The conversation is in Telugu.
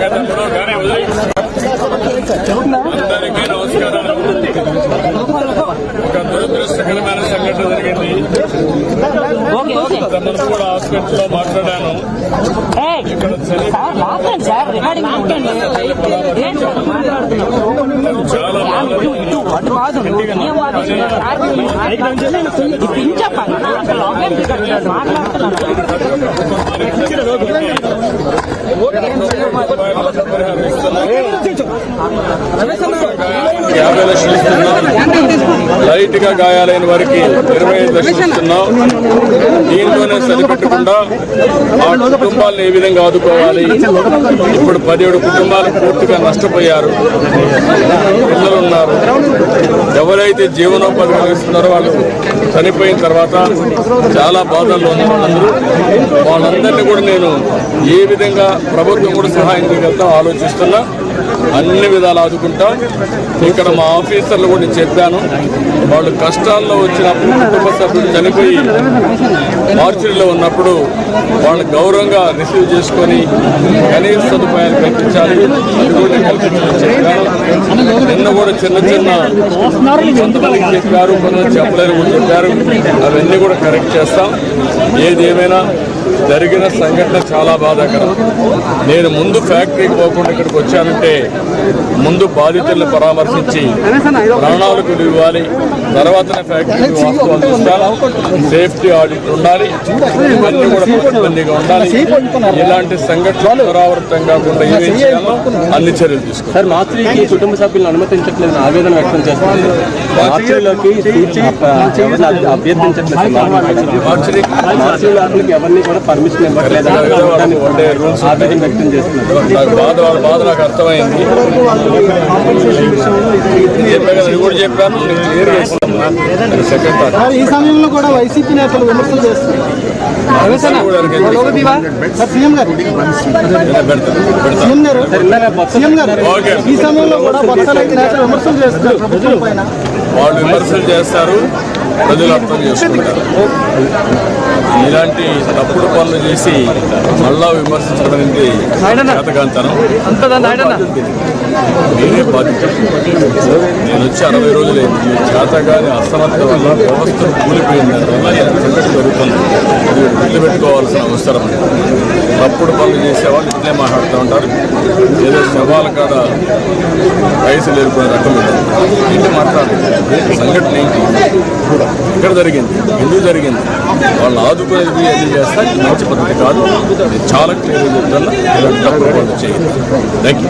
అందరికీ నమస్కారాలు. ఒక దురదృష్టకరమైన సంఘటన జరిగింది. తమను కూడా హాస్పిటల్లో మాట్లాడాను. ఇక్కడ చాలా లైట్ గా గాయాలైన వారికి 25 లక్షలు ఇస్తున్నాం. దీంతోనే సరిపెట్టకుండా ఆ కుటుంబాలను ఏ విధంగా ఆదుకోవాలి. ఇప్పుడు 17 కుటుంబాలు పూర్తిగా నష్టపోయారు. పిల్లలు ఉన్నారు. ఎవరైతే జీవనోపాధి కలిగిస్తున్నారో వాళ్ళు చనిపోయిన తర్వాత చాలా బాధల్లో ఉన్నారు. వాళ్ళందరినీ కూడా నేను ఏ విధంగా ప్రభుత్వం కూడా సహాయం చేయగలుగుతాం ఆలోచిస్తున్నా. అన్ని విధాలు ఆదుకుంటాం. ఇక్కడ మా ఆఫీసర్లు కూడా చెప్పాను. వాళ్ళు కష్టాల్లో వచ్చినప్పుడు కుటుంబ సభ్యులు చనిపోయి మార్చిలో ఉన్నప్పుడు వాళ్ళు గౌరవంగా రిసీవ్ చేసుకొని కనీస సదుపాయాలు కల్పించాలి. అది కూడా కల్పించమని చెప్పాను. నిన్న కూడా చిన్న కొంతమందికి చెప్పారు, కొంతమంది చెప్పలేరు కూడా చెప్పారు. అవన్నీ కూడా కరెక్ట్ చేస్తాం. ఏదేమైనా జరిగిన సంఘటన చాలా బాధాకరం. నేను ముందు ఫ్యాక్టరీకి పోకుండా ఇక్కడికి వచ్చానంటే ముందు బాధితులను పరామర్శించి ప్రాణాలకు ఇవ్వాలి, తర్వాతనే ఫ్యాక్టరీకి వాస్తవాలు చూస్తాను. సేఫ్టీ ఆడిట్ ఉండాలి, ఇవన్నీ కూడా పకడ్బందీగా ఉండాలి. ఇలాంటి సంఘటనలు పునరావృతం కాకుండా ఏమేం చేయాలో అన్ని చర్యలు తీసుకోవాలి. సార్, మార్చికి కుటుంబ సభ్యులను అనుమతించట్లేదు ఆవేదన వ్యక్తం చేస్తున్నారు. మార్చిలోకి అభ్యర్థించట్లేదు. మార్చిలోకి ఎవరిని కూడా పర్మిషన్ ఇవ్వట్లేదు ఆవేదన వ్యక్తం చేస్తున్నారు. బాధ నాకు అర్థమైంది. కూడా చెప్పాను. ఈ సమయంలో కూడా వైసీపీ నేతలు విమర్శలు చేస్తున్నారు. ఈ సమయంలో కూడా నేతలు విమర్శలు చేస్తున్నారు ప్రభుత్వం పైన. వాళ్ళు విమర్శలు చేస్తారు, ప్రజలు అర్థం చేసుకుంటారు. ఇలాంటి తప్పుడు పనులు చేసి మళ్ళా విమర్శించడం అనేది చేతకాంతనం. నేనే బాధ్యత. నేను వచ్చి 60 రోజులైంది. చేతగాని అసమర్థత వల్ల వ్యవస్థ కూలిపోయింది. సంఘటన జరుగుతుంది. అది గుర్తుపెట్టుకోవాల్సిన అవసరం. తప్పుడు పనులు చేసేవాళ్ళు ఇట్లే మాట్లాడుతూ ఉంటారు. ఏదో శవాల కాడ వయసులు ఏర్పడే రకం ఏంటి మాట్లాడాలి. సంఘటన ఏంటి, ఎక్కడ జరిగింది, ఎందుకు జరిగింది, వాళ్ళు ఆదుకునేది అది చేస్తా. మంచి పద్ధతి కాదు. చాలా క్లియర్గా చెప్తున్నా. ఇలాంటి తప్పుడు పనులు చేయండి. Thank you.